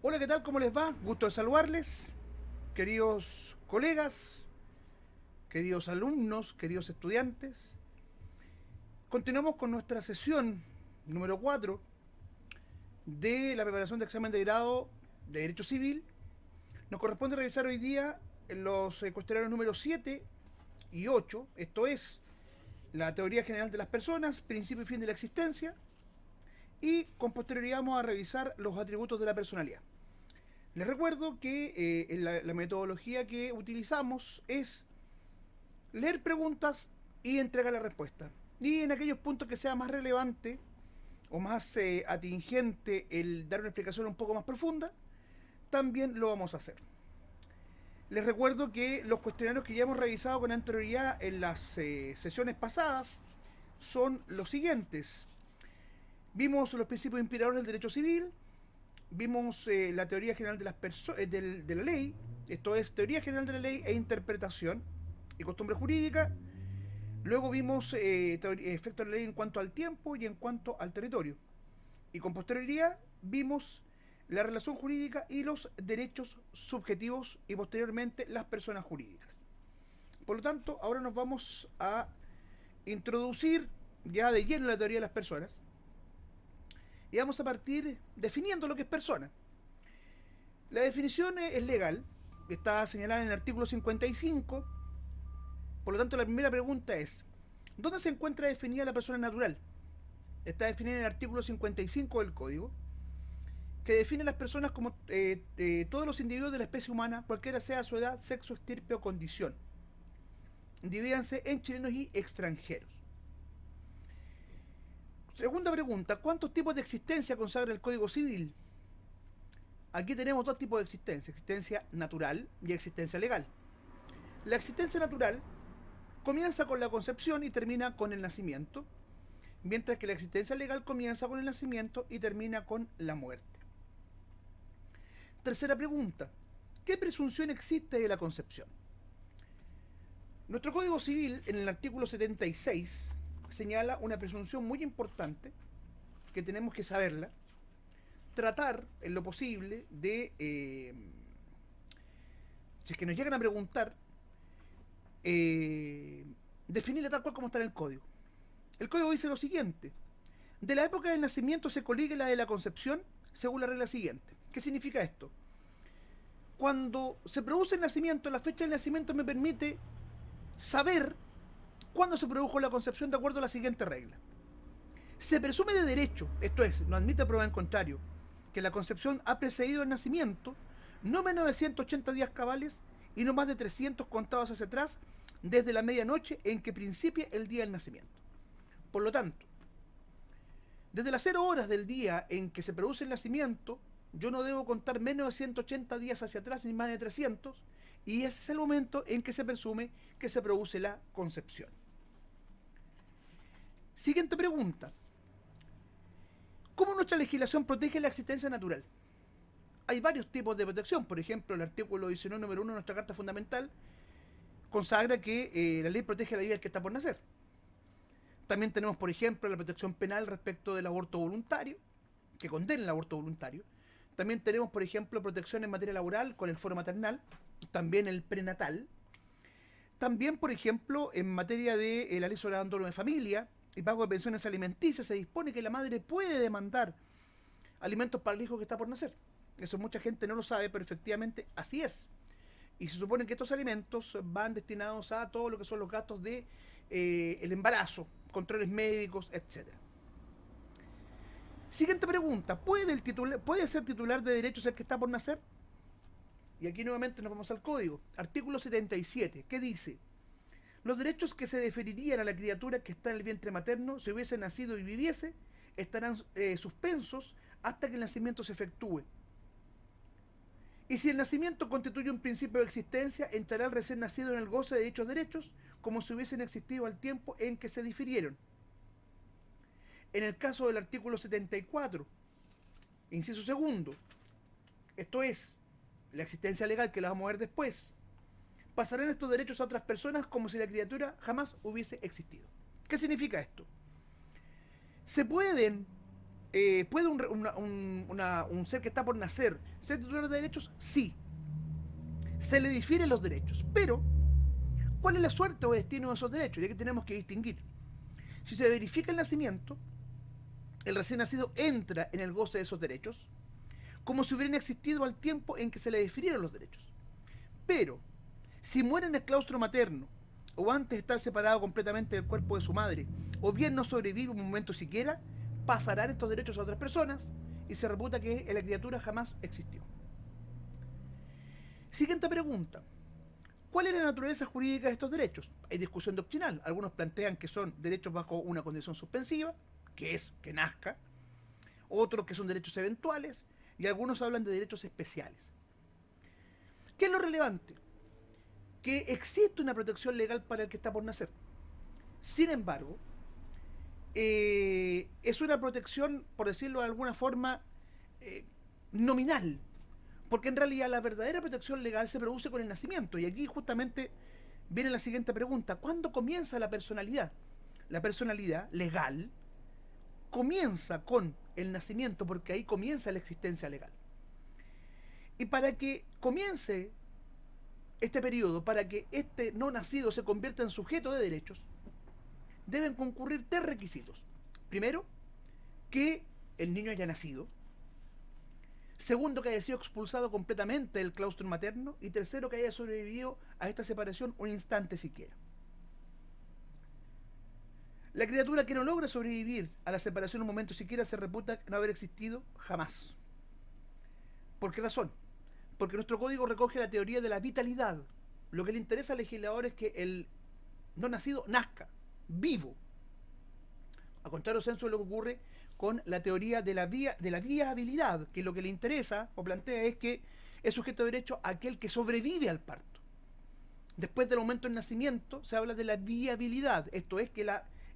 Hola, ¿qué tal? ¿Cómo les va? Gusto de saludarles, queridos colegas, queridos alumnos, queridos estudiantes. Continuamos con nuestra sesión número 4 de la preparación de examen de grado de Derecho Civil. Nos corresponde revisar hoy día los cuestionarios número 7 y 8, esto es la teoría general de las personas, principio y fin de la existencia, y con posterioridad vamos a revisar los atributos de la personalidad. Les recuerdo que la metodología que utilizamos es leer preguntas y entregar la respuesta. Y en aquellos puntos que sea más relevante o más atingente el dar una explicación un poco más profunda, también lo vamos a hacer. Les recuerdo que los cuestionarios que ya hemos revisado con anterioridad en las sesiones pasadas son los siguientes. Vimos los principios inspiradores del derecho civil, vimos la teoría general de, de la ley, esto es teoría general de la ley e interpretación y costumbre jurídica. Luego vimos efectos de la ley en cuanto al tiempo y en cuanto al territorio. Y con posterioridad vimos la relación jurídica y los derechos subjetivos y posteriormente las personas jurídicas. Por lo tanto, ahora nos vamos a introducir ya de lleno la teoría de las personas y vamos a partir definiendo lo que es persona. La definición es legal, está señalada en el artículo 55. Por lo tanto, la primera pregunta es: ¿dónde se encuentra definida la persona natural? Está definida en el artículo 55 del Código, que define a las personas como todos los individuos de la especie humana, cualquiera sea su edad, sexo, estirpe o condición. Divídanse en chilenos y extranjeros. Segunda pregunta: ¿cuántos tipos de existencia consagra el Código Civil? Aquí tenemos dos tipos de existencia: existencia natural y existencia legal. La existencia natural comienza con la concepción y termina con el nacimiento, mientras que la existencia legal comienza con el nacimiento y termina con la muerte. Tercera pregunta: ¿qué presunción existe de la concepción? Nuestro Código Civil, en el artículo 76, señala una presunción muy importante que tenemos que saberla, tratar en lo posible de, si es que nos llegan a preguntar, definirla tal cual como está en el código. El código dice lo siguiente: de la época del nacimiento se coligue la de la concepción según la regla siguiente. ¿Qué significa esto? Cuando se produce el nacimiento, la fecha del nacimiento me permite saber cuándo se produjo la concepción de acuerdo a la siguiente regla. Se presume de derecho, esto es, no admite prueba en contrario, que la concepción ha precedido el nacimiento no menos de 180 días cabales y no más de 300 contados hacia atrás desde la medianoche en que principie el día del nacimiento. Por lo tanto, desde las 0 horas del día en que se produce el nacimiento, yo no debo contar menos de 180 días hacia atrás ni más de 300, y ese es el momento en que se presume que se produce la concepción. Siguiente pregunta: ¿cómo nuestra legislación protege la existencia natural? Hay varios tipos de protección. Por ejemplo, el artículo 19, número 1 de nuestra Carta Fundamental consagra que la ley protege la vida del que está por nacer. También tenemos, por ejemplo, la protección penal respecto del aborto voluntario, que condena el aborto voluntario. También tenemos, por ejemplo, protección en materia laboral con el foro maternal, también el prenatal. También, por ejemplo, en materia de la ley sobre abandono de familia y pago de pensiones alimenticias, se dispone que la madre puede demandar alimentos para el hijo que está por nacer. Eso mucha gente no lo sabe, pero efectivamente así es. Y se supone que estos alimentos van destinados a todo lo que son los gastos de el embarazo, controles médicos, etcétera. Siguiente pregunta: ¿puede ser titular de derechos el que está por nacer? Y aquí nuevamente nos vamos al código. Artículo 77, ¿qué dice? Los derechos que se deferirían a la criatura que está en el vientre materno, si hubiese nacido y viviese, estarán suspensos hasta que el nacimiento se efectúe. Y si el nacimiento constituye un principio de existencia, entrará el recién nacido en el goce de dichos derechos, como si hubiesen existido al tiempo en que se difirieron. En el caso del artículo 74, inciso segundo, esto es, la existencia legal, que la vamos a ver después, pasarán estos derechos a otras personas como si la criatura jamás hubiese existido. ¿Qué significa esto? Se pueden ¿Puede un ser que está por nacer ser titular de derechos? Sí. Se le difieren los derechos. Pero, ¿cuál es la suerte o destino de esos derechos? Y aquí tenemos que distinguir. Si se verifica el nacimiento, el recién nacido entra en el goce de esos derechos, como si hubieran existido al tiempo en que se le difirieron los derechos. Pero, si muere en el claustro materno, o antes de estar separado completamente del cuerpo de su madre, o bien no sobrevive un momento siquiera, pasarán estos derechos a otras personas y se reputa que la criatura jamás existió. Siguiente pregunta. ¿Cuál es la naturaleza jurídica de estos derechos? Hay discusión doctrinal. Algunos plantean que son derechos bajo una condición suspensiva, que es que nazca, otros que son derechos eventuales, y algunos hablan de derechos especiales. ¿Qué es lo relevante? Que existe una protección legal para el que está por nacer. Sin embargo, es una protección, por decirlo de alguna forma, nominal, porque en realidad la verdadera protección legal se produce con el nacimiento. Y aquí justamente viene la siguiente pregunta. ¿Cuándo comienza la personalidad? La personalidad legal comienza con el nacimiento, porque ahí comienza la existencia legal. Y para que comience este periodo, para que este no nacido se convierta en sujeto de derechos, deben concurrir tres requisitos. Primero, que el niño haya nacido. Segundo, que haya sido expulsado completamente del claustro materno. Y tercero, que haya sobrevivido a esta separación un instante siquiera. La criatura que no logra sobrevivir a la separación un momento siquiera se reputa no haber existido jamás. ¿Por qué razón? Porque nuestro código recoge la teoría de la vitalidad. Lo que le interesa al legislador es que el no nacido nazca, vivo. A contrario senso de lo que ocurre con la teoría de la viabilidad, que lo que le interesa o plantea es que es sujeto de derecho aquel que sobrevive al parto. Después del momento del nacimiento se habla de la viabilidad, esto es que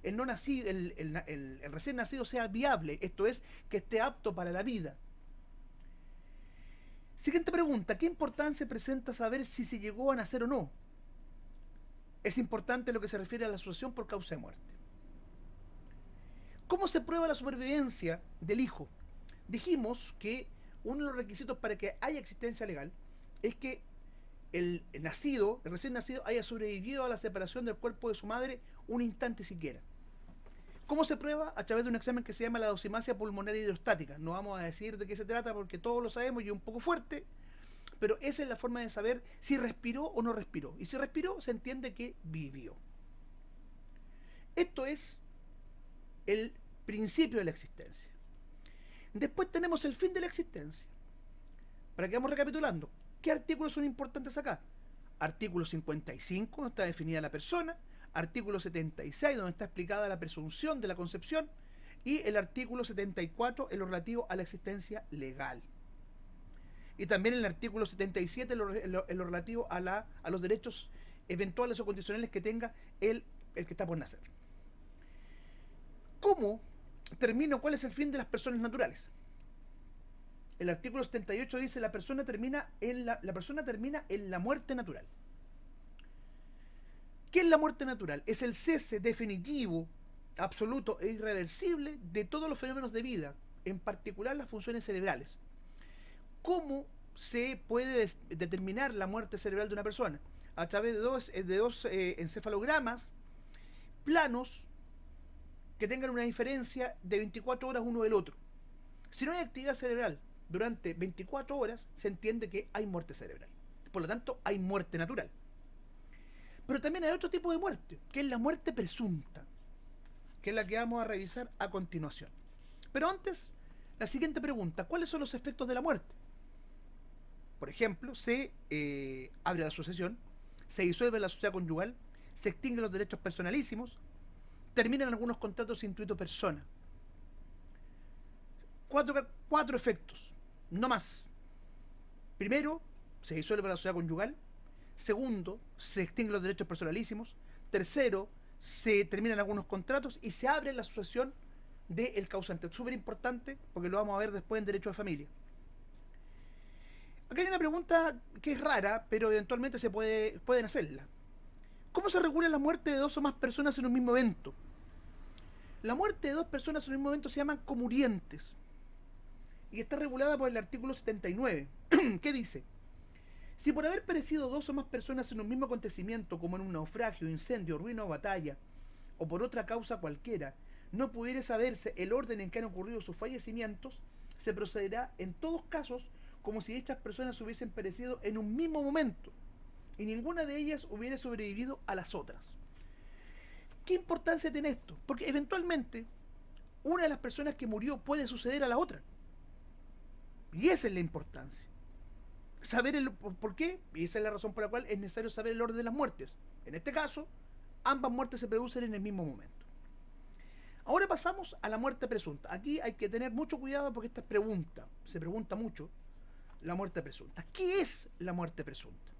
el no nacido, el recién nacido sea viable, esto es que esté apto para la vida. Siguiente pregunta, ¿qué importancia presenta saber si se llegó a nacer o no? Es importante lo que se refiere a la asociación por causa de muerte. ¿Cómo se prueba la supervivencia del hijo? Dijimos que uno de los requisitos para que haya existencia legal es que el recién nacido, haya sobrevivido a la separación del cuerpo de su madre un instante siquiera. ¿Cómo se prueba? A través de un examen que se llama la dosimasia pulmonar hidrostática. No vamos a decir de qué se trata porque todos lo sabemos y es un poco fuerte, pero esa es la forma de saber si respiró o no respiró. Y si respiró, se entiende que vivió. Esto es el principio de la existencia. Después tenemos el fin de la existencia. Para que vamos recapitulando, ¿qué artículos son importantes acá? Artículo 55, donde está definida la persona. Artículo 76, donde está explicada la presunción de la concepción. Y el artículo 74, en lo relativo a la existencia legal. Y también el artículo 77, en lo relativo a los derechos eventuales o condicionales que tenga el que está por nacer. ¿Cómo termino? ¿Cuál es el fin de las personas naturales? El artículo 78 dice la persona termina en la muerte natural. ¿Qué es la muerte natural? Es el cese definitivo, absoluto e irreversible de todos los fenómenos de vida, en particular las funciones cerebrales. ¿Cómo se puede determinar la muerte cerebral de una persona? A través de dos encefalogramas planos que tengan una diferencia de 24 horas uno del otro. Si no hay actividad cerebral durante 24 horas, se entiende que hay muerte cerebral. Por lo tanto, hay muerte natural. Pero también hay otro tipo de muerte, que es la muerte presunta, que es la que vamos a revisar a continuación. Pero antes, la siguiente pregunta, ¿cuáles son los efectos de la muerte? Por ejemplo, se abre la sucesión, se disuelve la sociedad conyugal, se extinguen los derechos personalísimos, terminan algunos contratos intuito persona. Cuatro efectos, no más. Primero, se disuelve la sociedad conyugal. Segundo, se extinguen los derechos personalísimos. Tercero, se terminan algunos contratos y se abre la sucesión del causante. Es súper importante porque lo vamos a ver después en derecho de familia. Aquí hay una pregunta que es rara, pero eventualmente pueden hacerla. ¿Cómo se regula la muerte de dos o más personas en un mismo evento? La muerte de dos personas en un momento se llaman comurientes y está regulada por el artículo 79, que dice: si por haber perecido dos o más personas en un mismo acontecimiento, como en un naufragio, incendio, ruina o batalla, o por otra causa cualquiera, no pudiere saberse el orden en que han ocurrido sus fallecimientos, se procederá en todos casos como si estas personas hubiesen perecido en un mismo momento y ninguna de ellas hubiera sobrevivido a las otras. ¿Qué importancia tiene esto? Porque eventualmente una de las personas que murió puede suceder a la otra. Y esa es la importancia. Saber el por qué, y esa es la razón por la cual es necesario saber el orden de las muertes. En este caso, ambas muertes se producen en el mismo momento. Ahora pasamos a la muerte presunta. Aquí hay que tener mucho cuidado porque esta pregunta, se pregunta mucho, la muerte presunta. ¿Qué es la muerte presunta?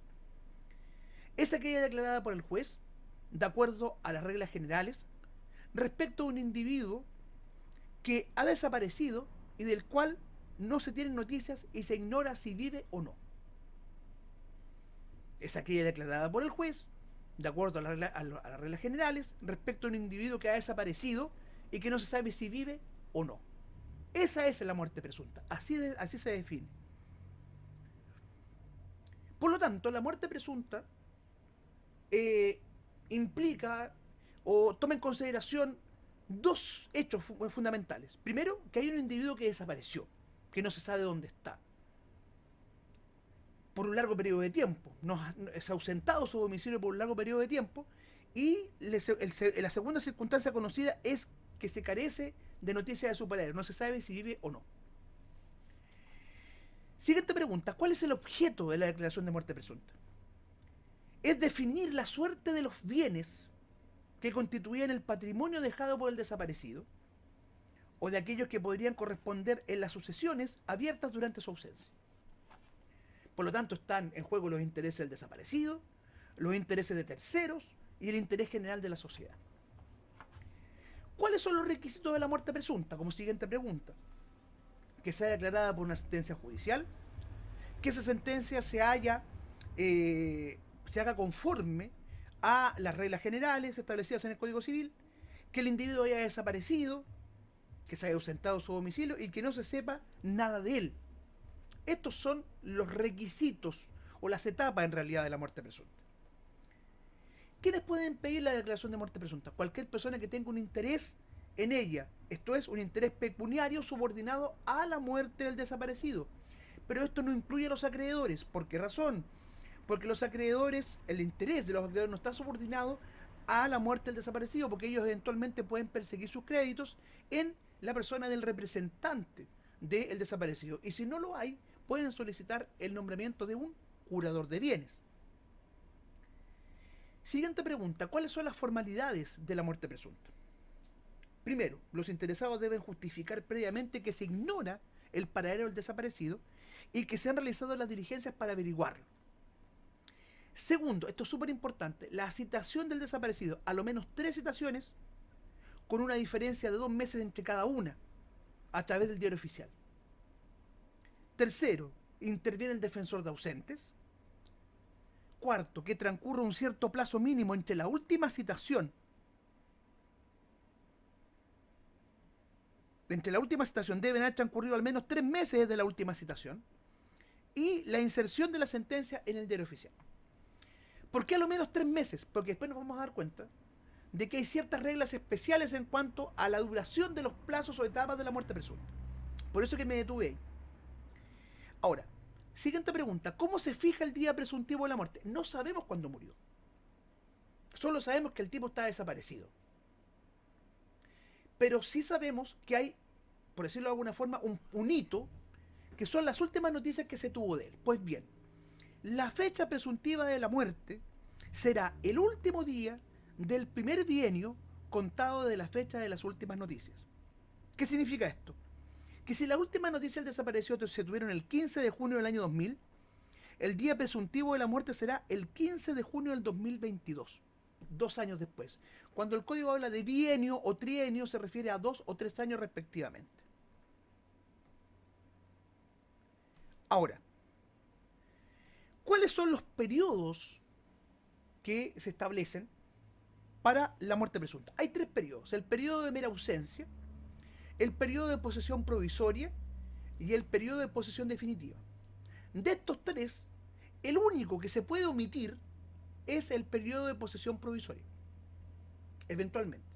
Es aquella declarada por el juez, de acuerdo a las reglas generales, respecto a un individuo que ha desaparecido y del cual no se tienen noticias y se ignora si vive o no. Es aquella declarada por el juez, de acuerdo a las reglas generales, respecto a un individuo que ha desaparecido y que no se sabe si vive o no. Esa es la muerte presunta, así se define. Por lo tanto, la muerte presunta implica o toma en consideración dos hechos fundamentales. Primero, que hay un individuo que desapareció, que no se sabe dónde está, por un largo periodo de tiempo. Se ha ausentado su domicilio por un largo periodo de tiempo. Y la segunda circunstancia conocida es que se carece de noticias de su paradero. No se sabe si vive o no. Siguiente pregunta: ¿cuál es el objeto de la declaración de muerte presunta? Es definir la suerte de los bienes que constituían el patrimonio dejado por el desaparecido, o de aquellos que podrían corresponder en las sucesiones abiertas durante su ausencia. Por lo tanto, están en juego los intereses del desaparecido, los intereses de terceros y el interés general de la sociedad. ¿Cuáles son los requisitos de la muerte presunta? Como siguiente pregunta: que sea declarada por una sentencia judicial, que esa sentencia se haga conforme a las reglas generales establecidas en el Código Civil, que el individuo haya desaparecido, que se haya ausentado de su domicilio y que no se sepa nada de él. Estos son los requisitos o las etapas en realidad de la muerte presunta. ¿Quiénes pueden pedir la declaración de muerte presunta? Cualquier persona que tenga un interés en ella, esto es, un interés pecuniario subordinado a la muerte del desaparecido. Pero esto no incluye a los acreedores. ¿Por qué razón? Porque los acreedores, el interés de los acreedores no está subordinado a la muerte del desaparecido, porque ellos eventualmente pueden perseguir sus créditos en la persona del representante del desaparecido. Y si no lo hay, pueden solicitar el nombramiento de un curador de bienes. Siguiente pregunta: ¿cuáles son las formalidades de la muerte presunta? Primero, los interesados deben justificar previamente que se ignora el paradero del desaparecido y que se han realizado las diligencias para averiguarlo. Segundo, esto es súper importante, la citación del desaparecido, a lo menos 3 citaciones, con una diferencia de 2 meses entre cada una, a través del diario oficial. Tercero, interviene el defensor de ausentes. Cuarto, que transcurra un cierto plazo mínimo entre la última citación. Entre la última citación deben haber transcurrido al menos 3 meses desde la última citación. Y la inserción de la sentencia en el diario oficial. ¿Por qué a lo menos 3 meses? Porque después nos vamos a dar cuenta de que hay ciertas reglas especiales en cuanto a la duración de los plazos o etapas de la muerte presunta. Por eso que me detuve ahí. Ahora, siguiente pregunta: ¿cómo se fija el día presuntivo de la muerte? No sabemos cuándo murió. Solo sabemos que el tipo está desaparecido. Pero sí sabemos que hay, por decirlo de alguna forma, un hito, que son las últimas noticias que se tuvo de él. Pues bien, la fecha presuntiva de la muerte será el último día del primer bienio contado de la fecha de las últimas noticias. ¿Qué significa esto? Que si la última noticia del desaparecido se tuvieron el 15 de junio del año 2000, el día presuntivo de la muerte será el 15 de junio del 2022, 2 años después. Cuando el código habla de bienio o trienio, se refiere a 2 o 3 años respectivamente. Ahora, ¿cuáles son los periodos que se establecen para la muerte presunta. Hay tres periodos: el periodo de mera ausencia, el periodo de posesión provisoria y el periodo de posesión definitiva. De estos tres, el único que se puede omitir es el periodo de posesión provisoria, eventualmente.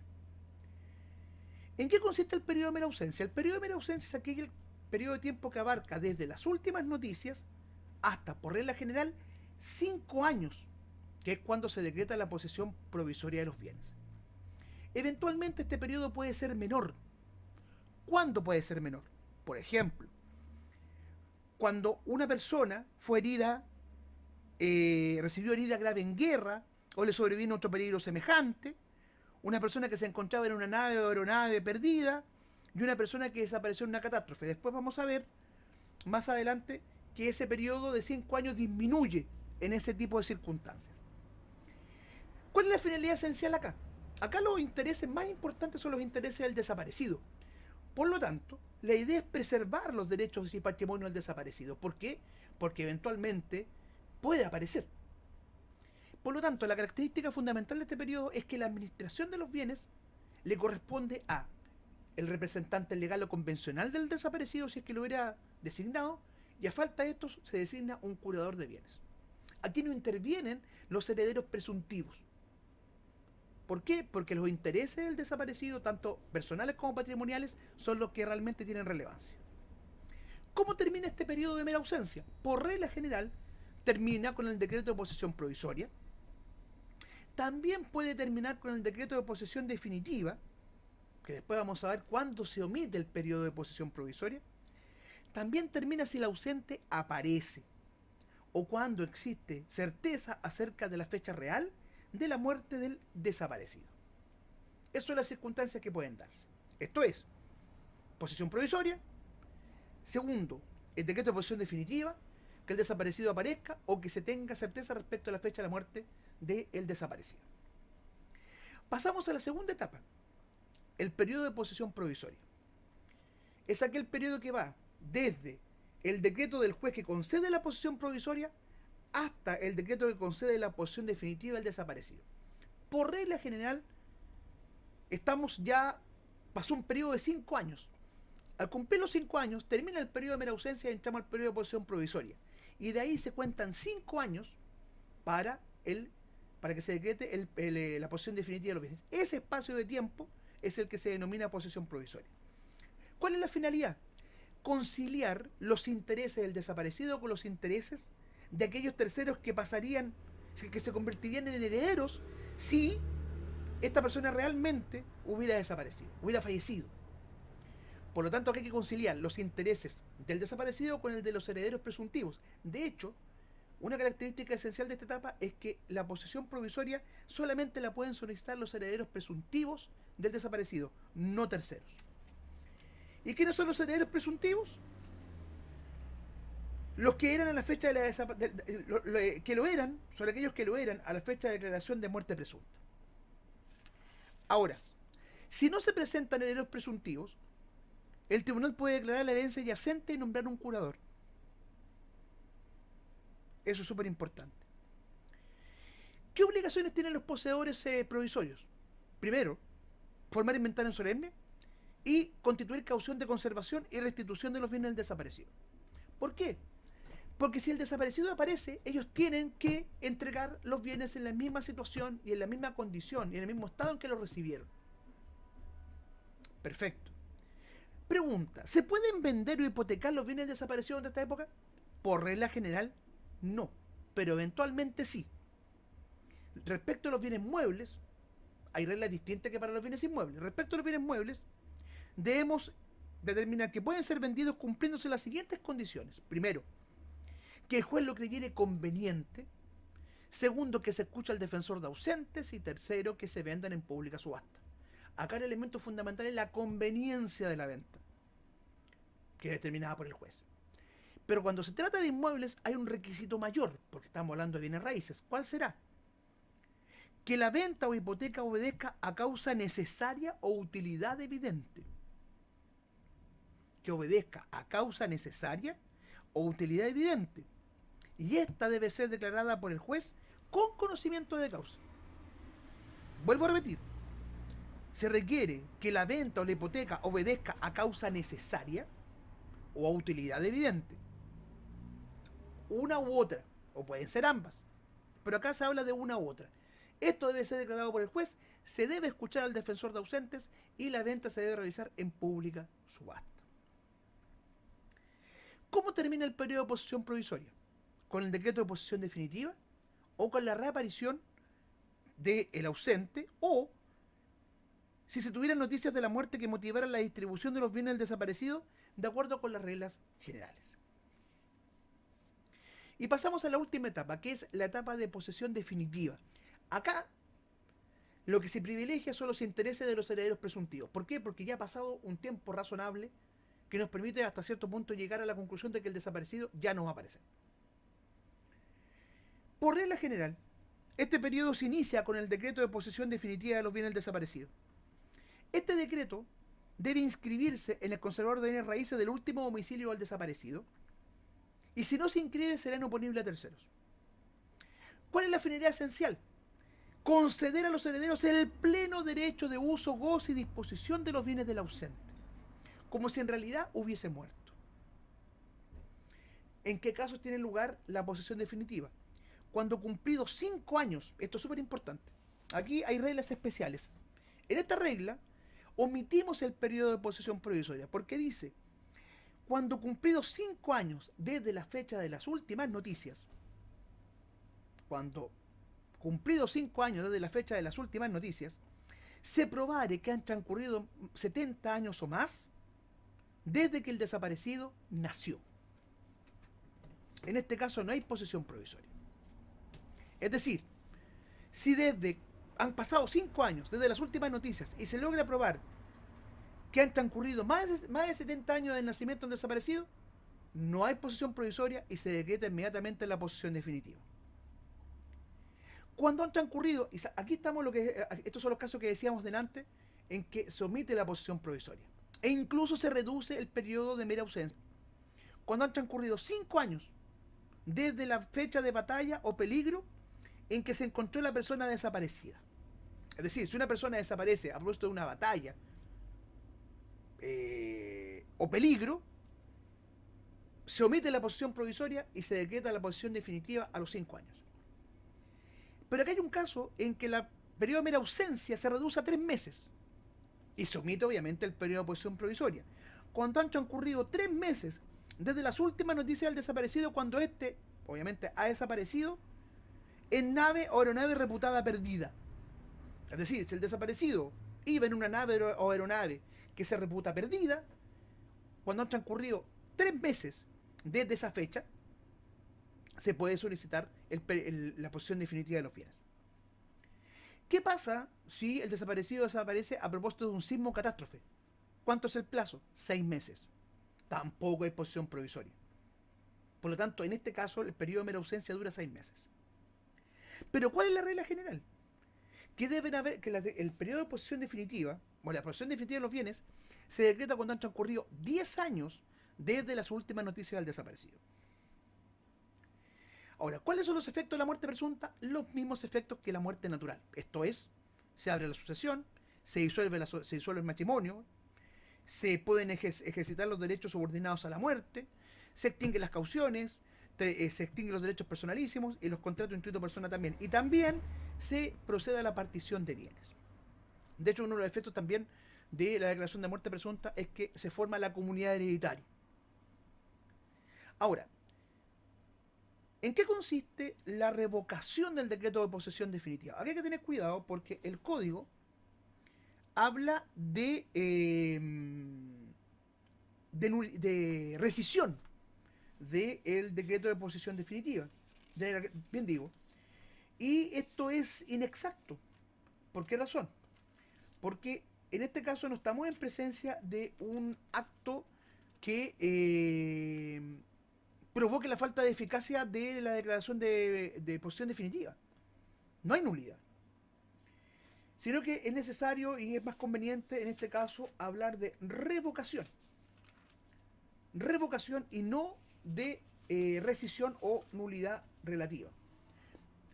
¿En qué consiste el periodo de mera ausencia? El periodo de mera ausencia es aquel periodo de tiempo que abarca desde las últimas noticias hasta, por regla general, 5 años, que es cuando se decreta la posesión provisoria de los bienes. Eventualmente este periodo puede ser menor. ¿Cuándo puede ser menor? Por ejemplo, cuando una persona fue herida, recibió herida grave en guerra, o le sobrevino otro peligro semejante, una persona que se encontraba en una nave o aeronave perdida, y una persona que desapareció en una catástrofe. Después vamos a ver, más adelante, que ese periodo de 5 años disminuye en ese tipo de circunstancias. ¿Cuál es la finalidad esencial acá? Acá los intereses más importantes son los intereses del desaparecido. Por lo tanto, la idea es preservar los derechos y patrimonio del desaparecido. ¿Por qué? Porque eventualmente puede aparecer. Por lo tanto, la característica fundamental de este periodo es que la administración de los bienes le corresponde a el representante legal o convencional del desaparecido, si es que lo hubiera designado, y a falta de estos se designa un curador de bienes. Aquí no intervienen los herederos presuntivos. ¿Por qué? Porque los intereses del desaparecido, tanto personales como patrimoniales, son los que realmente tienen relevancia. ¿Cómo termina este periodo de mera ausencia? Por regla general, termina con el decreto de posesión provisoria. También puede terminar con el decreto de posesión definitiva, que después vamos a ver cuándo se omite el periodo de posesión provisoria. También termina si el ausente aparece, o cuando existe certeza acerca de la fecha real de la muerte del desaparecido. Eso son las circunstancias que pueden darse. Esto es, posesión provisoria. Segundo, el decreto de posesión definitiva, que el desaparecido aparezca o que se tenga certeza respecto a la fecha de la muerte del desaparecido. Pasamos a la segunda etapa, el periodo de posesión provisoria. Es aquel periodo que va desde el decreto del juez que concede la posesión provisoria hasta el decreto que concede la posesión definitiva del desaparecido. Por regla general, pasó un periodo de 5 años. Al cumplir los 5 años, termina el periodo de mera ausencia y entramos al periodo de posesión provisoria. Y de ahí se cuentan 5 años para que se decrete la posesión definitiva de los bienes. Ese espacio de tiempo es el que se denomina posesión provisoria. ¿Cuál es la finalidad? Conciliar los intereses del desaparecido con los intereses de aquellos terceros que se convertirían en herederos si esta persona realmente hubiera desaparecido, hubiera fallecido. Por lo tanto, aquí hay que conciliar los intereses del desaparecido con el de los herederos presuntivos. De hecho, una característica esencial de esta etapa es que la posesión provisoria solamente la pueden solicitar los herederos presuntivos del desaparecido, no terceros. ¿Y quiénes son los herederos presuntivos? Los que eran a la fecha de la desaparición, son aquellos que lo eran a la fecha de declaración de muerte presunta. Ahora, si no se presentan herederos presuntivos, el tribunal puede declarar la herencia yacente y nombrar un curador. Eso es súper importante. ¿Qué obligaciones tienen los poseedores provisorios? Primero, formar inventario solemne y constituir caución de conservación y restitución de los bienes del desaparecido. ¿Por qué? Porque si el desaparecido aparece, ellos tienen que entregar los bienes en la misma situación y en la misma condición y en el mismo estado en que los recibieron. Perfecto. Pregunta, ¿se pueden vender o hipotecar los bienes desaparecidos de esta época? Por regla general, no, pero eventualmente sí. Respecto a los bienes muebles, hay reglas distintas que para los bienes inmuebles. Respecto a los bienes muebles, debemos determinar que pueden ser vendidos cumpliéndose las siguientes condiciones. Primero, que el juez lo creyere conveniente. Segundo, que se escuche al defensor de ausentes. Y tercero, que se vendan en pública subasta. Acá el elemento fundamental es la conveniencia de la venta, que es determinada por el juez. Pero cuando se trata de inmuebles hay un requisito mayor, porque estamos hablando de bienes raíces. ¿Cuál será? Que la venta o hipoteca obedezca a causa necesaria o utilidad evidente. Que obedezca a causa necesaria o utilidad evidente. Y esta debe ser declarada por el juez con conocimiento de causa. Vuelvo a repetir, se requiere que la venta o la hipoteca obedezca a causa necesaria o a utilidad evidente. Una u otra, o pueden ser ambas. Pero acá se habla de una u otra. Esto debe ser declarado por el juez, se debe escuchar al defensor de ausentes y la venta se debe realizar en pública subasta. ¿Cómo termina el periodo de posesión provisoria? ¿Con el decreto de posesión definitiva o con la reaparición del ausente o si se tuvieran noticias de la muerte que motivaran la distribución de los bienes del desaparecido de acuerdo con las reglas generales? Y pasamos a la última etapa, que es la etapa de posesión definitiva. Acá lo que se privilegia son los intereses de los herederos presuntivos. ¿Por qué? Porque ya ha pasado un tiempo razonable que nos permite hasta cierto punto llegar a la conclusión de que el desaparecido ya no va a aparecer. Por regla general, este periodo se inicia con el decreto de posesión definitiva de los bienes del desaparecido. Este decreto debe inscribirse en el conservador de bienes raíces del último domicilio del desaparecido y si no se inscribe será inoponible a terceros. ¿Cuál es la finalidad esencial? Conceder a los herederos el pleno derecho de uso, goce y disposición de los bienes del ausente, como si en realidad hubiese muerto. ¿En qué casos tiene lugar la posesión definitiva? Cuando cumplidos 5 años, esto es súper importante, aquí hay reglas especiales. En esta regla omitimos el periodo de posesión provisoria, porque dice, cuando cumplidos 5 años desde la fecha de las últimas noticias, cuando cumplidos 5 años desde la fecha de las últimas noticias, se probare que han transcurrido 70 años o más desde que el desaparecido nació. En este caso no hay posesión provisoria. Es decir, si han pasado 5 años desde las últimas noticias y se logra probar que han transcurrido más de 70 años del nacimiento del desaparecido, no hay posesión provisoria y se decreta inmediatamente la posesión definitiva. Cuando han transcurrido, y aquí estamos estos son los casos que decíamos delante, en que se omite la posesión provisoria. E incluso se reduce el periodo de mera ausencia. Cuando han transcurrido 5 años desde la fecha de batalla o peligro en que se encontró la persona desaparecida. Es decir, si una persona desaparece a propósito de una batalla o peligro, se omite la posesión provisoria y se decreta la posesión definitiva a los 5 años. Pero acá hay un caso en que el periodo de mera ausencia se reduce a 3 meses y se omite obviamente el periodo de posesión provisoria. Cuando han transcurrido 3 meses desde las últimas noticias del desaparecido, cuando éste obviamente ha desaparecido en nave o aeronave reputada perdida. Es decir, si el desaparecido iba en una nave o aeronave que se reputa perdida, cuando han transcurrido 3 meses desde esa fecha, se puede solicitar la posesión definitiva de los bienes. ¿Qué pasa si el desaparecido desaparece a propósito de un sismo o catástrofe? ¿Cuánto es el plazo? 6 meses. Tampoco hay posesión provisoria. Por lo tanto, en este caso, el periodo de mera ausencia dura 6 meses. Pero ¿cuál es la regla general? Que el periodo de posesión definitiva, la posesión definitiva de los bienes, se decreta cuando han transcurrido 10 años desde las últimas noticias del desaparecido. Ahora, ¿cuáles son los efectos de la muerte presunta? Los mismos efectos que la muerte natural. Esto es, se abre la sucesión, se disuelve el matrimonio, se pueden ejercitar los derechos subordinados a la muerte, se extinguen las cauciones, se extinguen los derechos personalísimos y los contratos intuito persona también. Y también se procede a la partición de bienes. De hecho, uno de los efectos también de la declaración de muerte presunta es que se forma la comunidad hereditaria. Ahora, ¿en qué consiste la revocación del decreto de posesión definitiva? Habría que tener cuidado porque el código habla de rescisión del decreto de posesión definitiva. Bien digo. Y esto es inexacto. ¿Por qué razón? Porque en este caso no estamos en presencia de un acto que provoque la falta de eficacia de la declaración de posesión definitiva. No hay nulidad. Sino que es necesario y es más conveniente en este caso hablar de revocación. Revocación y no de rescisión o nulidad relativa.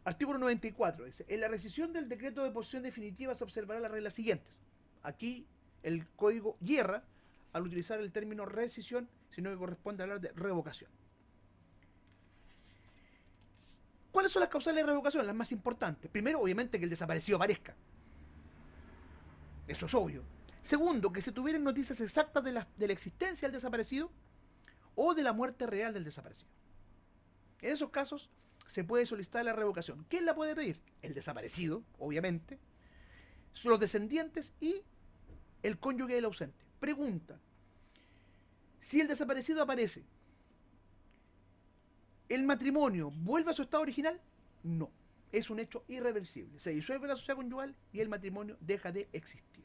Artículo 94 dice: en la rescisión del decreto de posesión definitiva se observarán las reglas siguientes. Aquí el código hierra al utilizar el término rescisión, sino que corresponde hablar de revocación. ¿Cuáles son las causales de revocación? Las más importantes. Primero, obviamente, que el desaparecido aparezca. Eso es obvio. Segundo, que se tuvieran noticias exactas de la existencia del desaparecido o de la muerte real del desaparecido. En esos casos se puede solicitar la revocación. ¿Quién la puede pedir? El desaparecido, obviamente, los descendientes y el cónyuge del ausente. Pregunta: si el desaparecido aparece, ¿el matrimonio vuelve a su estado original? No. Es un hecho irreversible. Se disuelve la sociedad conyugal y el matrimonio deja de existir.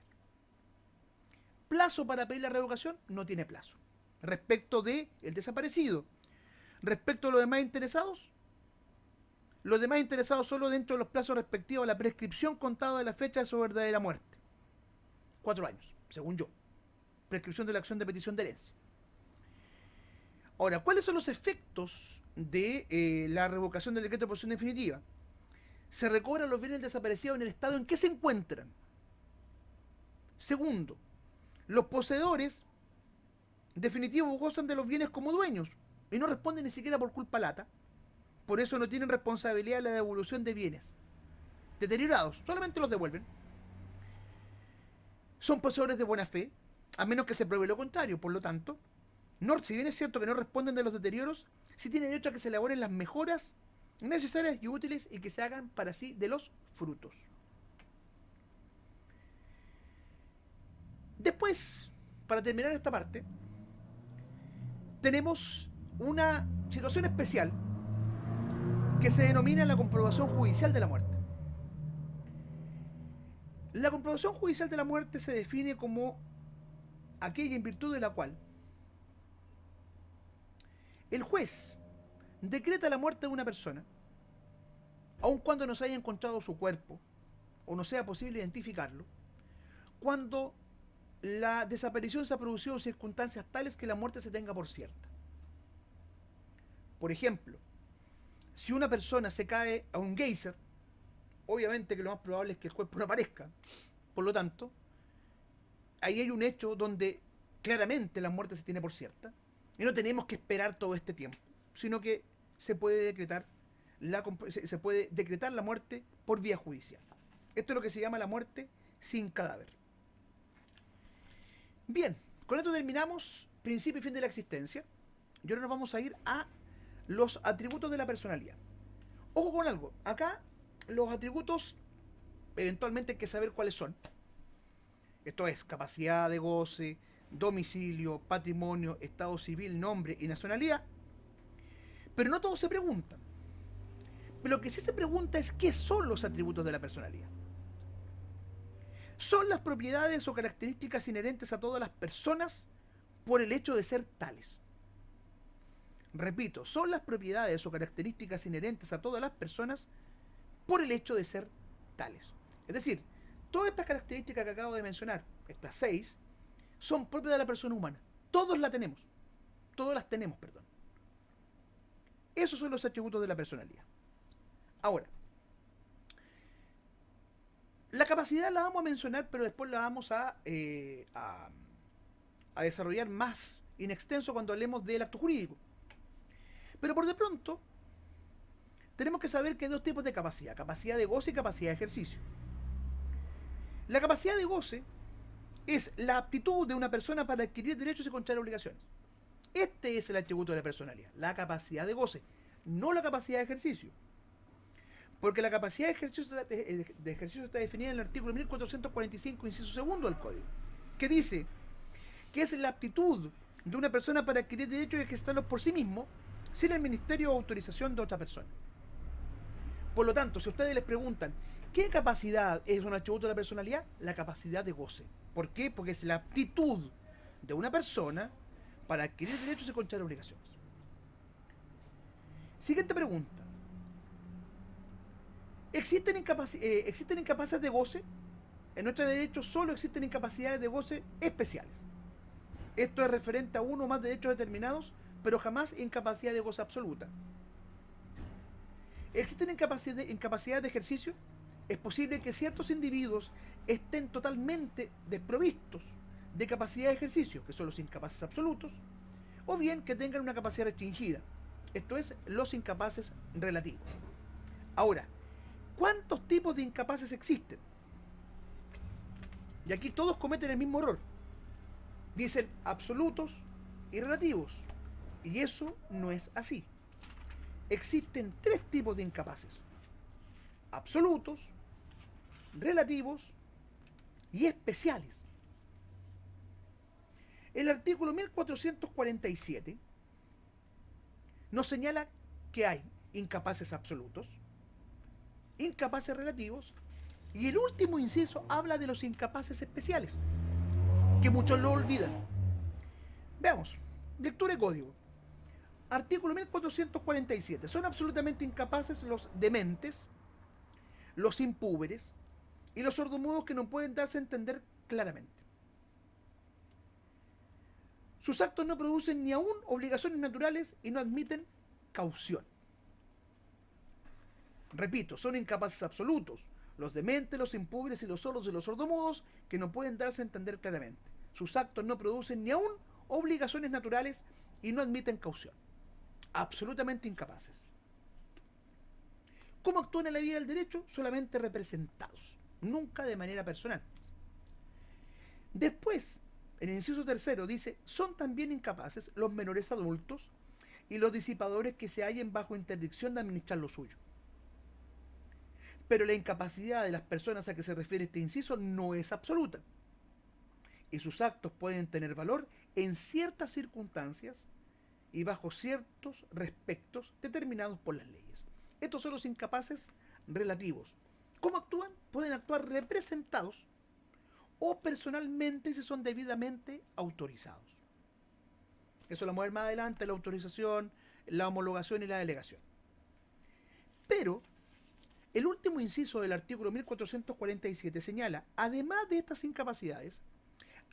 ¿Plazo para pedir la revocación? No tiene plazo. Respecto del desaparecido. Respecto a los demás interesados solo dentro de los plazos respectivos a la prescripción contada de la fecha de su verdadera muerte. 4 años, según yo. Prescripción de la acción de petición de herencia. Ahora, ¿cuáles son los efectos de la revocación del decreto de posesión definitiva? Se recobran los bienes del desaparecido en el estado en que se encuentran. Segundo, los poseedores definitivos gozan de los bienes como dueños y no responden ni siquiera por culpa lata. Por eso no tienen responsabilidad en la devolución de bienes deteriorados, solamente los devuelven. Son poseedores de buena fe, a menos que se pruebe lo contrario. Por lo tanto, si bien es cierto que no responden de los deterioros, sí tienen derecho a que se elaboren las mejoras necesarias y útiles y que se hagan para sí de los frutos. Después, para terminar esta parte, tenemos una situación especial que se denomina la comprobación judicial de la muerte. La comprobación judicial de la muerte se define como aquella en virtud de la cual el juez decreta la muerte de una persona, aun cuando no se haya encontrado su cuerpo o no sea posible identificarlo, cuando la desaparición se ha producido en circunstancias tales que la muerte se tenga por cierta. Por ejemplo, si una persona se cae a un geyser, obviamente que lo más probable es que el cuerpo no aparezca. Por lo tanto, ahí hay un hecho donde claramente la muerte se tiene por cierta y no tenemos que esperar todo este tiempo, sino que se puede decretar la muerte por vía judicial. Esto es lo que se llama la muerte sin cadáver. Bien, con esto terminamos principio y fin de la existencia. Y ahora nos vamos a ir a los atributos de la personalidad. Ojo con algo, acá los atributos eventualmente hay que saber cuáles son. Esto es capacidad de goce, domicilio, patrimonio, estado civil, nombre y nacionalidad. Pero no todos se preguntan. Pero lo que sí se pregunta es qué son los atributos de la personalidad. Son las propiedades o características inherentes a todas las personas por el hecho de ser tales. Repito, son las propiedades o características inherentes a todas las personas por el hecho de ser tales. Es decir, todas estas características que acabo de mencionar, estas 6, son propias de la persona humana. Todos las tenemos. Esos son los atributos de la personalidad. Ahora, la capacidad la vamos a mencionar, pero después la vamos a desarrollar más en extenso cuando hablemos del acto jurídico. Pero por de pronto, tenemos que saber que hay dos tipos de capacidad: capacidad de goce y capacidad de ejercicio. La capacidad de goce es la aptitud de una persona para adquirir derechos y contraer obligaciones. Este es el atributo de la personalidad, la capacidad de goce, no la capacidad de ejercicio. Porque la capacidad de ejercicio está definida en el artículo 1445, inciso segundo del Código, que dice que es la aptitud de una persona para adquirir derechos y ejercerlos por sí mismo, sin el ministerio o autorización de otra persona. Por lo tanto, si ustedes les preguntan ¿qué capacidad es un atributo de la personalidad? La capacidad de goce. ¿Por qué? Porque es la aptitud de una persona para adquirir derechos y contraer obligaciones. Siguiente pregunta. ¿Existen incapaces de goce? En nuestro derecho solo existen incapacidades de goce especiales. Esto es referente a uno o más derechos determinados, pero jamás incapacidad de goce absoluta. ¿Existen incapacidades de ejercicio? Es posible que ciertos individuos estén totalmente desprovistos de capacidad de ejercicio, que son los incapaces absolutos, o bien que tengan una capacidad restringida, esto es, los incapaces relativos. Ahora, ¿cuántos tipos de incapaces existen? Y aquí todos cometen el mismo error. Dicen absolutos y relativos. Y eso no es así. Existen tres tipos de incapaces: absolutos, relativos y especiales. El artículo 1447 nos señala que hay incapaces absolutos, incapaces relativos, y el último inciso habla de los incapaces especiales, que muchos lo olvidan. Veamos, lectura de código. Artículo 1447. Son absolutamente incapaces los dementes, los impúberes y los sordomudos que no pueden darse a entender claramente. Sus actos no producen ni aún obligaciones naturales y no admiten caución. Repito, son incapaces absolutos, los dementes, los impúberes y los sordos y los sordomudos que no pueden darse a entender claramente. Sus actos no producen ni aún obligaciones naturales y no admiten caución. Absolutamente incapaces. ¿Cómo actúan en la vida del derecho? Solamente representados, nunca de manera personal. Después, en el inciso tercero dice, son también incapaces los menores adultos y los disipadores que se hallen bajo interdicción de administrar lo suyo. Pero la incapacidad de las personas a que se refiere este inciso no es absoluta, y sus actos pueden tener valor en ciertas circunstancias y bajo ciertos respectos determinados por las leyes. Estos son los incapaces relativos. ¿Cómo actúan? Pueden actuar representados o personalmente si son debidamente autorizados. Eso lo vamos a ver más adelante, la autorización, la homologación y la delegación. Pero el último inciso del artículo 1447 señala, además de estas incapacidades,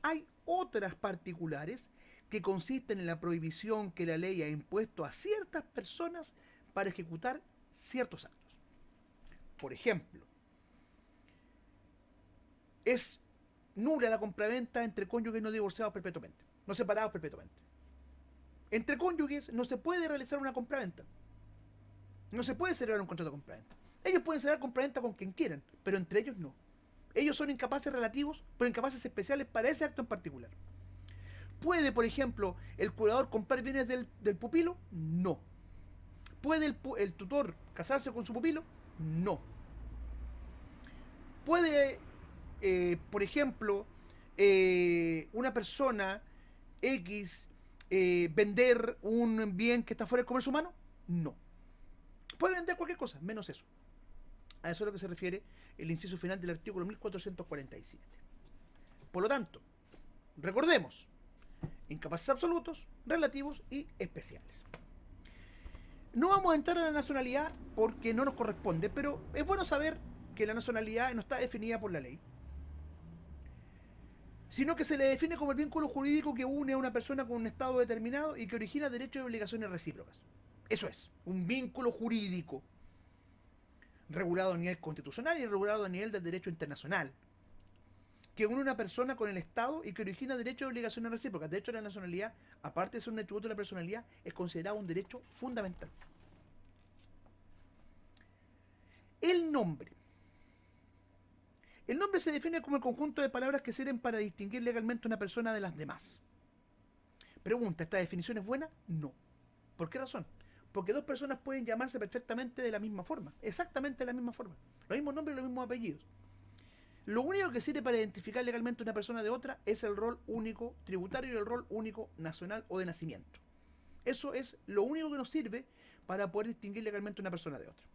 hay otras particulares que consisten en la prohibición que la ley ha impuesto a ciertas personas para ejecutar ciertos actos. Por ejemplo, es nula la compraventa entre cónyuges no divorciados perpetuamente, no separados perpetuamente. Entre cónyuges no se puede realizar una compraventa. No se puede celebrar un contrato de compraventa. Ellos pueden celebrar compraventa con quien quieran, pero entre ellos no. Ellos son incapaces relativos, pero incapaces especiales para ese acto en particular. ¿Puede, por ejemplo, el curador comprar bienes del pupilo? No. ¿Puede el tutor casarse con su pupilo? No. ¿Puede, por ejemplo, una persona X vender un bien que está fuera del comercio humano? No. Puede vender cualquier cosa, menos eso. A eso es a lo que se refiere el inciso final del artículo 1447. Por lo tanto, recordemos, incapaces absolutos, relativos y especiales. No vamos a entrar en la nacionalidad porque no nos corresponde, pero es bueno saber que la nacionalidad no está definida por la ley, sino que se le define como el vínculo jurídico que une a una persona con un estado determinado y que origina derechos y obligaciones recíprocas. Eso es, un vínculo jurídico regulado a nivel constitucional y regulado a nivel del derecho internacional, que une una persona con el Estado y que origina derechos y obligaciones recíprocas. De hecho, la nacionalidad, aparte de ser un atributo de la personalidad, es considerado un derecho fundamental. El nombre. El nombre se define como el conjunto de palabras que sirven para distinguir legalmente una persona de las demás. Pregunta, ¿esta definición es buena? No. ¿Por qué razón? Porque dos personas pueden llamarse perfectamente de la misma forma, exactamente de la misma forma, los mismos nombres y los mismos apellidos. Lo único que sirve para identificar legalmente una persona de otra es el rol único tributario y el rol único nacional o de nacimiento. Eso es lo único que nos sirve para poder distinguir legalmente una persona de otra.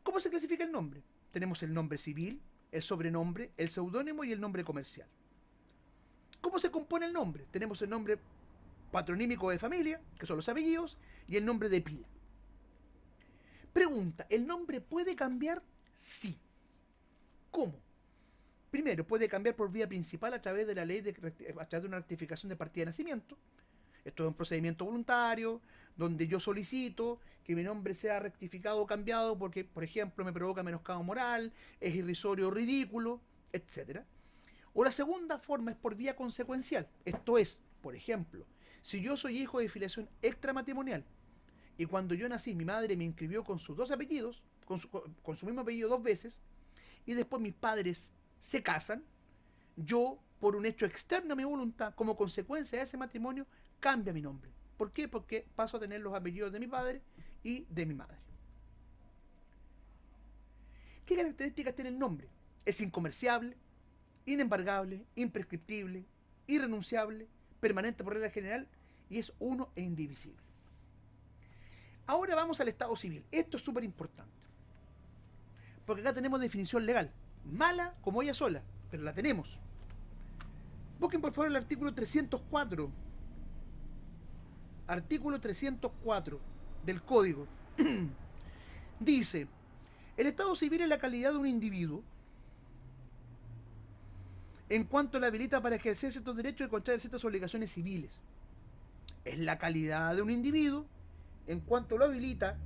¿Cómo se clasifica el nombre? Tenemos el nombre civil, el sobrenombre, el seudónimo y el nombre comercial. ¿Cómo se compone el nombre? Tenemos el nombre patronímico de familia, que son los apellidos, y el nombre de pila. Pregunta, ¿el nombre puede cambiar? Sí. ¿Cómo? Primero, puede cambiar por vía principal a través de la ley, a través de una rectificación de partida de nacimiento. Esto es un procedimiento voluntario donde yo solicito que mi nombre sea rectificado o cambiado porque, por ejemplo, me provoca menoscabo moral, es irrisorio o ridículo, etcétera. O la segunda forma es por vía consecuencial. Esto es, por ejemplo, si yo soy hijo de filiación extramatrimonial y cuando yo nací mi madre me inscribió con sus dos apellidos, con su mismo apellido dos veces, y después mis padres se casan, yo, por un hecho externo a mi voluntad, como consecuencia de ese matrimonio, cambia mi nombre. ¿Por qué? Porque paso a tener los apellidos de mi padre y de mi madre. ¿Qué características tiene el nombre? Es incomerciable, inembargable, imprescriptible, irrenunciable, permanente por regla general y es uno e indivisible. Ahora vamos al estado civil. Esto es súper importante. Porque acá tenemos definición legal. Mala como ella sola, pero la tenemos. Busquen por favor el artículo 304. Artículo 304 del Código. Dice, el estado civil es la calidad de un individuo en cuanto la habilita para ejercer ciertos derechos y contraer ciertas obligaciones civiles. Es la calidad de un individuo en cuanto lo habilita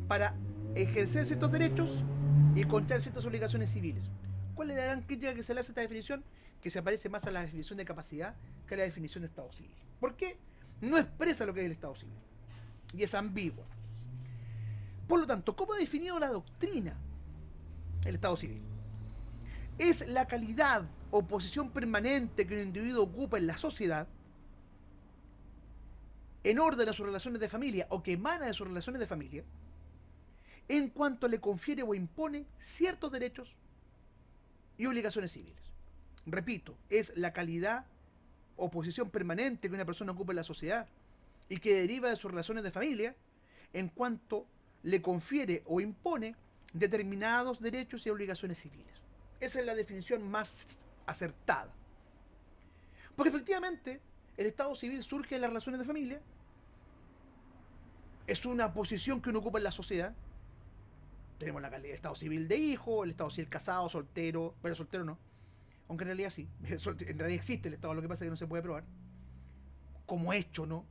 para ejercer ciertos derechos y contraer ciertas obligaciones civiles. ¿Cuál es la gran crítica que se le hace a esta definición? Que se parece más a la definición de capacidad que a la definición de estado civil. ¿Por qué? No expresa lo que es el estado civil y es ambigua. Por lo tanto, ¿cómo ha definido la doctrina el estado civil? Es la calidad o posición permanente que un individuo ocupa en la sociedad en orden a sus relaciones de familia o que emana de sus relaciones de familia en cuanto le confiere o impone ciertos derechos y obligaciones civiles. Repito, es la calidad o posición permanente que una persona ocupa en la sociedad y que deriva de sus relaciones de familia en cuanto le confiere o impone determinados derechos y obligaciones civiles. Esa es la definición más acertada. Porque efectivamente el estado civil surge de las relaciones de familia, es una posición que uno ocupa en la sociedad. Tenemos el estado civil de hijo, el estado civil casado, soltero, pero soltero no. Aunque en realidad sí, en realidad existe el estado, lo que pasa es que no se puede probar. Como hecho, ¿no?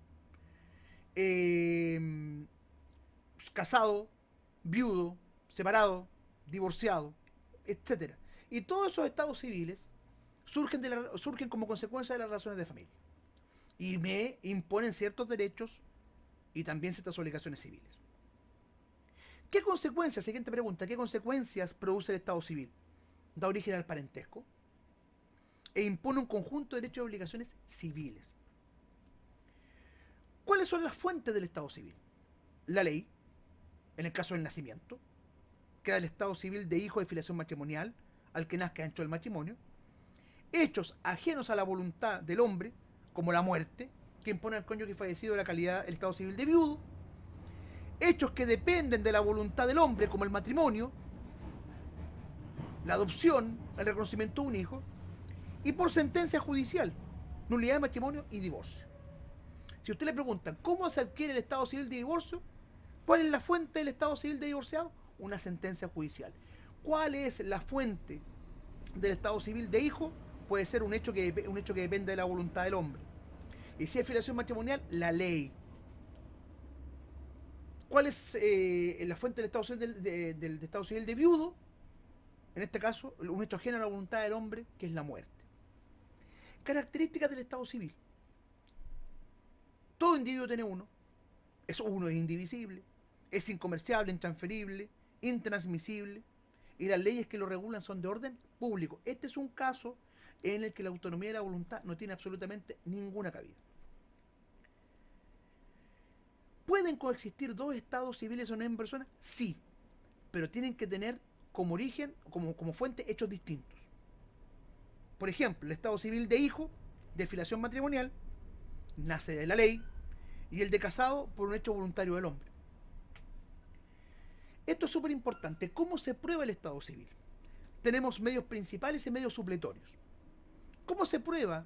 Casado, viudo, separado, divorciado, etcétera. Y todos esos estados civiles surgen como consecuencia de las relaciones de familia. Y me imponen ciertos derechos y también ciertas obligaciones civiles. ¿Qué consecuencias? Siguiente pregunta. ¿Qué consecuencias produce el estado civil? Da origen al parentesco e impone un conjunto de derechos y obligaciones civiles. ¿Cuáles son las fuentes del estado civil? La ley, en el caso del nacimiento, que da el estado civil de hijo de filiación matrimonial al que nazca dentro del matrimonio. Hechos ajenos a la voluntad del hombre, como la muerte, que impone al cónyuge fallecido la calidad del estado civil de viudo. Hechos que dependen de la voluntad del hombre, como el matrimonio, la adopción, el reconocimiento de un hijo, y por sentencia judicial, nulidad de matrimonio y divorcio. Si usted le pregunta cómo se adquiere el estado civil de divorcio, ¿cuál es la fuente del estado civil de divorciado? Una sentencia judicial. ¿Cuál es la fuente del estado civil de hijo? Puede ser un hecho que depende de la voluntad del hombre. Y si es filiación matrimonial, la ley. ¿Cuál es la fuente del estado civil del estado civil de viudo? En este caso, un hecho ajeno a la voluntad del hombre, que es la muerte. Características del estado civil. Todo individuo tiene uno. Es indivisible. Es incomerciable, intransferible, intransmisible. Y las leyes que lo regulan son de orden público. Este es un caso en el que la autonomía de la voluntad no tiene absolutamente ninguna cabida. ¿Pueden coexistir dos estados civiles o una misma persona? Sí, pero tienen que tener como origen, como fuente, hechos distintos. Por ejemplo, el estado civil de hijo, de filiación matrimonial, nace de la ley, y el de casado por un hecho voluntario del hombre. Esto es súper importante. ¿Cómo se prueba el estado civil? Tenemos medios principales y medios supletorios. ¿Cómo se prueba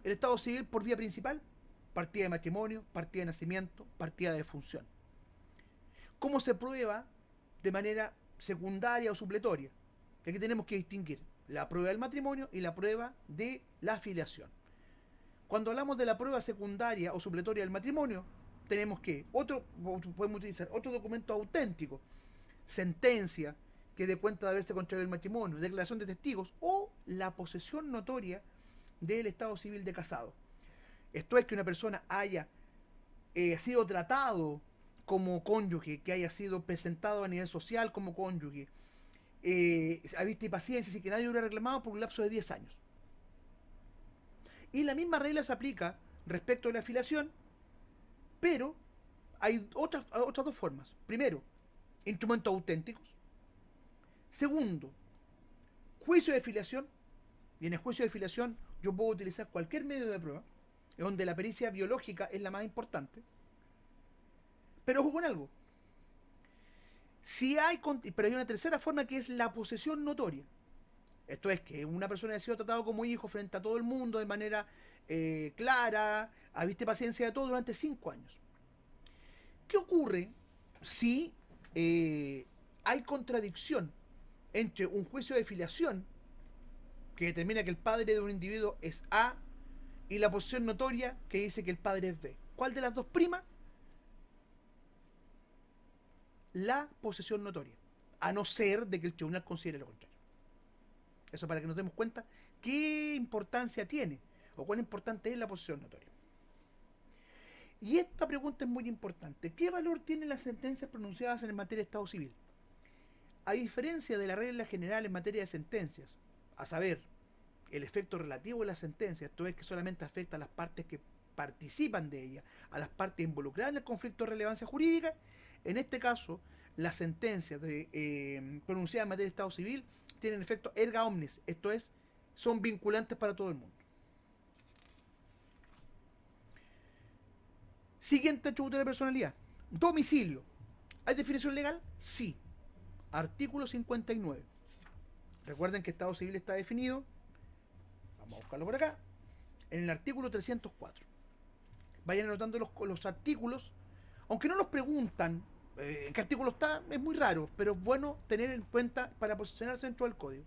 el estado civil por vía principal? Partida de matrimonio, partida de nacimiento, partida de defunción. ¿Cómo se prueba de manera secundaria o supletoria? Aquí tenemos que distinguir la prueba del matrimonio y la prueba de la filiación. Cuando hablamos de la prueba secundaria o supletoria del matrimonio, tenemos que podemos utilizar otro documento auténtico, sentencia que dé cuenta de haberse contraído el matrimonio, declaración de testigos o la posesión notoria del estado civil de casado. Esto es que una persona haya sido tratado como cónyuge, que haya sido presentado a nivel social como cónyuge, a vista y paciencia, así que nadie hubiera reclamado por un lapso de 10 años. Y la misma regla se aplica respecto a la filiación, pero hay otras dos formas. Primero, instrumentos auténticos. Segundo, juicio de filiación. Y en el juicio de filiación yo puedo utilizar cualquier medio de prueba, donde la pericia biológica es la más importante. Pero ojo con algo. Pero hay una tercera forma, que es la posesión notoria. Esto es que una persona ha sido tratado como hijo frente a todo el mundo de manera clara, a vista y paciencia de todo durante 5 años. ¿Qué ocurre si hay contradicción entre un juicio de filiación que determina que el padre de un individuo es A y la posesión notoria que dice que el padre es B? ¿Cuál de las dos prima? La posesión notoria, a no ser de que el tribunal considere lo contrario. Eso para que nos demos cuenta qué importancia tiene o cuán importante es la posesión notoria. Y esta pregunta es muy importante. ¿Qué valor tienen las sentencias pronunciadas en materia de Estado civil? A diferencia de la regla general en materia de sentencias, a saber, el efecto relativo de la sentencia, esto es que solamente afecta a las partes que participan de ella, a las partes involucradas en el conflicto de relevancia jurídica, en este caso, las sentencias pronunciadas en materia de Estado civil tienen efecto erga omnes, esto es, son vinculantes para todo el mundo. Siguiente atributo de personalidad. Domicilio. ¿Hay definición legal? Sí. Artículo 59. Recuerden que Estado civil está definido, vamos a buscarlo por acá, en el artículo 304. Vayan anotando los artículos, aunque no nos preguntan en qué artículo está, es muy raro, pero es bueno tener en cuenta para posicionarse dentro del código.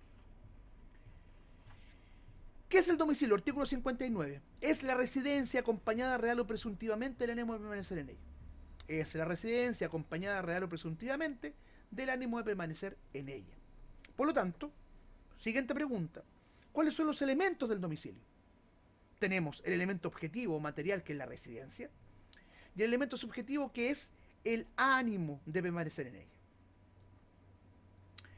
¿Qué es el domicilio? Artículo 59. Es la residencia acompañada real o presuntivamente del ánimo de permanecer en ella. Es la residencia acompañada real o presuntivamente del ánimo de permanecer en ella. Por lo tanto, siguiente pregunta. ¿Cuáles son los elementos del domicilio? Tenemos el elemento objetivo o material, que es la residencia, y el elemento subjetivo, que es el ánimo de permanecer en ella.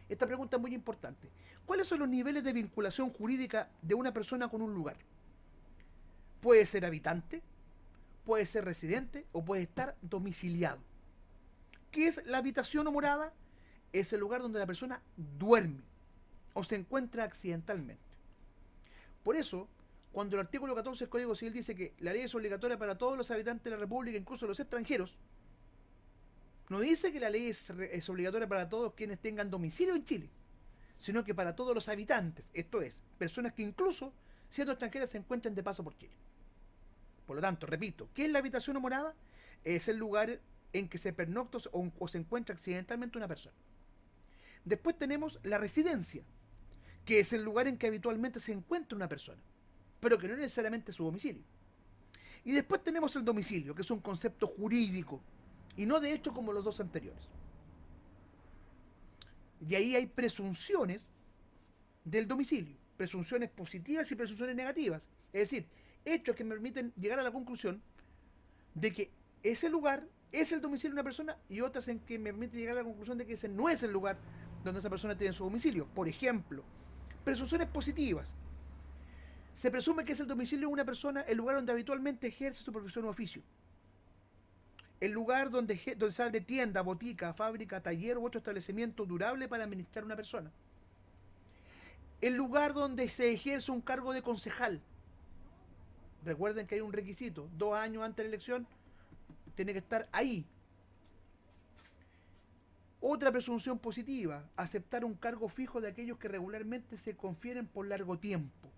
Esta pregunta es muy importante. ¿Cuáles son los niveles de vinculación jurídica de una persona con un lugar? Puede ser habitante, puede ser residente o puede estar domiciliado. ¿Qué es la habitación o morada? Es el lugar donde la persona duerme o se encuentra accidentalmente. Por eso, cuando el artículo 14 del Código Civil dice que la ley es obligatoria para todos los habitantes de la República, incluso los extranjeros, no dice que la ley es obligatoria para todos quienes tengan domicilio en Chile, sino que para todos los habitantes, esto es, personas que incluso, siendo extranjeras, se encuentren de paso por Chile. Por lo tanto, repito, ¿qué es la habitación o morada? Es el lugar en que se pernocta o se encuentra accidentalmente una persona. Después tenemos la residencia, que es el lugar en que habitualmente se encuentra una persona, pero que no es necesariamente su domicilio. Y después tenemos el domicilio, que es un concepto jurídico, y no de hecho como los dos anteriores. Y ahí hay presunciones del domicilio, presunciones positivas y presunciones negativas. Es decir, hechos que me permiten llegar a la conclusión de que ese lugar es el domicilio de una persona, y otras en que me permiten llegar a la conclusión de que ese no es el lugar donde esa persona tiene su domicilio. Por ejemplo, presunciones positivas. Se presume que es el domicilio de una persona el lugar donde habitualmente ejerce su profesión o oficio. El lugar donde se abre tienda, botica, fábrica, taller u otro establecimiento durable para administrar una persona. El lugar donde se ejerce un cargo de concejal. Recuerden que hay un requisito: 2 años antes de la elección tiene que estar ahí. Otra presunción positiva: aceptar un cargo fijo de aquellos que regularmente se confieren por largo tiempo.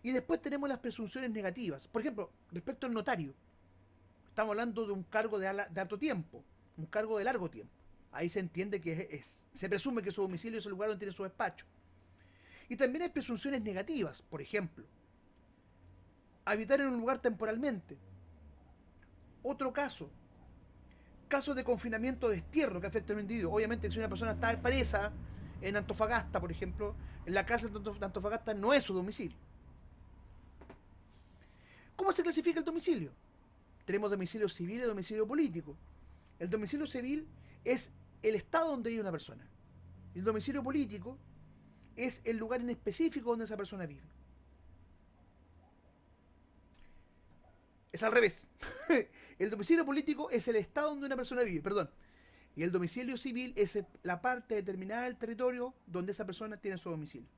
Y después tenemos las presunciones negativas. Por ejemplo, respecto al notario, estamos hablando de un cargo de alto tiempo, un cargo de largo tiempo. Ahí se entiende que se presume que su domicilio es el lugar donde tiene su despacho. Y también hay presunciones negativas. Por ejemplo, habitar en un lugar temporalmente. Otro caso de confinamiento de destierro que afecta a un individuo. Obviamente, si una persona está presa en Antofagasta, por ejemplo, en la cárcel de Antofagasta no es su domicilio. ¿Cómo se clasifica el domicilio? Tenemos domicilio civil y domicilio político. El domicilio civil es el estado donde vive una persona. Y el domicilio político es el lugar en específico donde esa persona vive. Es al revés. El domicilio político es el estado donde una persona vive, perdón. Y el domicilio civil es la parte determinada del territorio donde esa persona tiene su domicilio.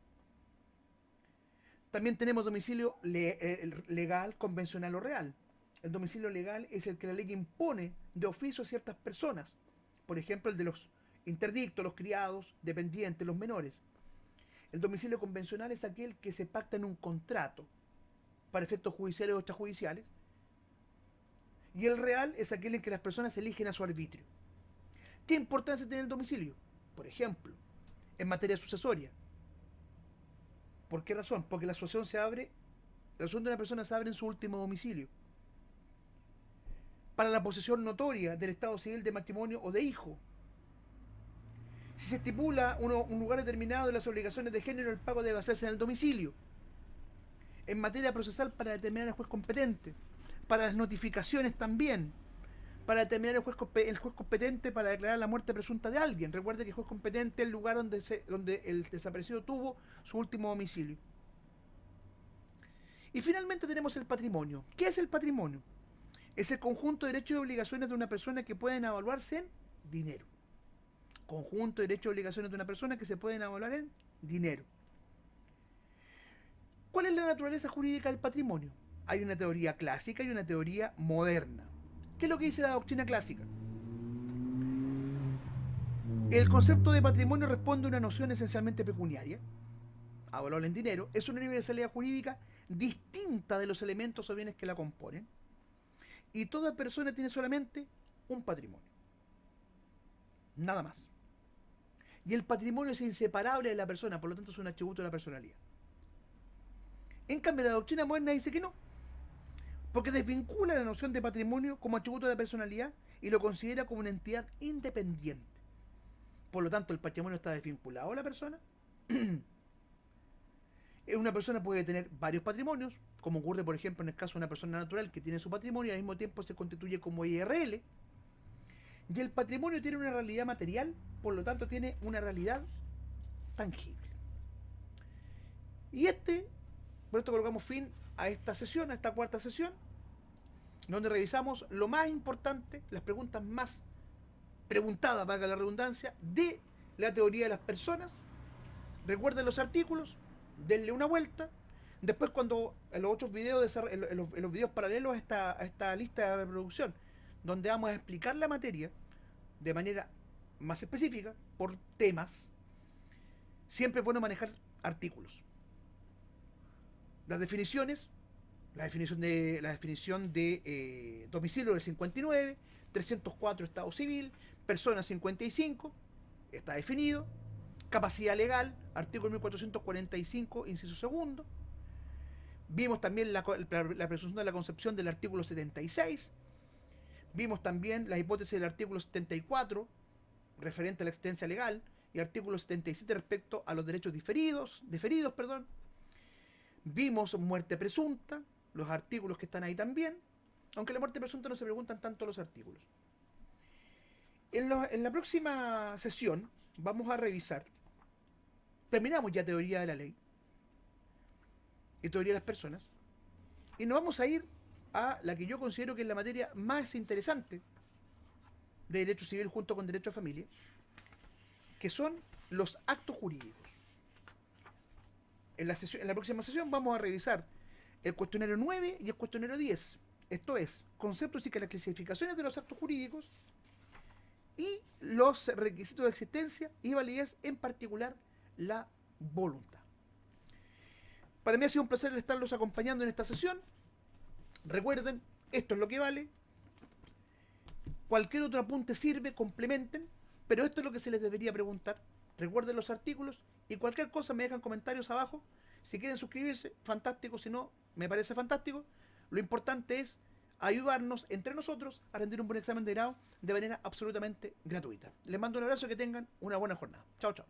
También tenemos domicilio legal, convencional o real. El domicilio legal es el que la ley impone de oficio a ciertas personas. Por ejemplo, el de los interdictos, los criados, dependientes, los menores. El domicilio convencional es aquel que se pacta en un contrato para efectos judiciales o extrajudiciales. Y el real es aquel en que las personas eligen a su arbitrio. ¿Qué importancia tiene el domicilio? Por ejemplo, en materia sucesoria. ¿Por qué razón? Porque la sucesión de una persona se abre en su último domicilio. Para la posesión notoria del estado civil de matrimonio o de hijo. Si se estipula un lugar determinado de las obligaciones de género, el pago debe hacerse en el domicilio. En materia procesal, para determinar el juez competente. Para las notificaciones también. Para determinar el juez competente para declarar la muerte presunta de alguien. Recuerde que el juez competente es el lugar donde el desaparecido tuvo su último domicilio. Y finalmente tenemos el patrimonio. ¿Qué es el patrimonio? Es el conjunto de derechos y obligaciones de una persona que pueden evaluarse en dinero. Conjunto de derechos y obligaciones de una persona que se pueden evaluar en dinero. ¿Cuál es la naturaleza jurídica del patrimonio? Hay una teoría clásica y una teoría moderna. ¿Qué es lo que dice la doctrina clásica? El concepto de patrimonio responde a una noción esencialmente pecuniaria, valor en dinero, es una universalidad jurídica distinta de los elementos o bienes que la componen, y toda persona tiene solamente un patrimonio. Nada más. Y el patrimonio es inseparable de la persona, por lo tanto es un atributo de la personalidad. En cambio, la doctrina moderna dice que no, porque desvincula la noción de patrimonio como atributo de la personalidad y lo considera como una entidad independiente. Por lo tanto, el patrimonio está desvinculado a la persona. Una persona puede tener varios patrimonios, como ocurre, por ejemplo, en el caso de una persona natural que tiene su patrimonio y al mismo tiempo se constituye como IRL. Y el patrimonio tiene una realidad material, por lo tanto tiene una realidad tangible. Y por esto colocamos fin a esta sesión, a esta cuarta sesión, donde revisamos lo más importante, las preguntas más preguntadas, valga la redundancia, de la teoría de las personas. Recuerden los artículos, denle una vuelta. Después, cuando en los otros videos, en los videos paralelos a esta lista de reproducción, donde vamos a explicar la materia de manera más específica, por temas, siempre es bueno manejar artículos. Las definiciones, la definición de domicilio del 59, 304 Estado Civil, persona 55, está definido, capacidad legal, artículo 1445, inciso segundo. Vimos también la presunción de la concepción del artículo 76. Vimos también la hipótesis del artículo 74, referente a la existencia legal, y artículo 77 respecto a los derechos deferidos. Vimos muerte presunta, los artículos que están ahí también, aunque la muerte presunta no se preguntan tanto los artículos. En la próxima sesión vamos a revisar, terminamos ya teoría de la ley y teoría de las personas, y nos vamos a ir a la que yo considero que es la materia más interesante de derecho civil junto con derecho a familia, que son los actos jurídicos. En la próxima sesión vamos a revisar el cuestionario 9 y el cuestionario 10. Esto es, conceptos y clasificaciones de los actos jurídicos y los requisitos de existencia y validez, en particular la voluntad. Para mí ha sido un placer estarlos acompañando en esta sesión. Recuerden, esto es lo que vale. Cualquier otro apunte sirve, complementen, pero esto es lo que se les debería preguntar. Recuerden los artículos y cualquier cosa me dejan comentarios abajo. Si quieren suscribirse, fantástico, si no, me parece fantástico. Lo importante es ayudarnos entre nosotros a rendir un buen examen de grado de manera absolutamente gratuita. Les mando un abrazo y que tengan una buena jornada. Chao, chao.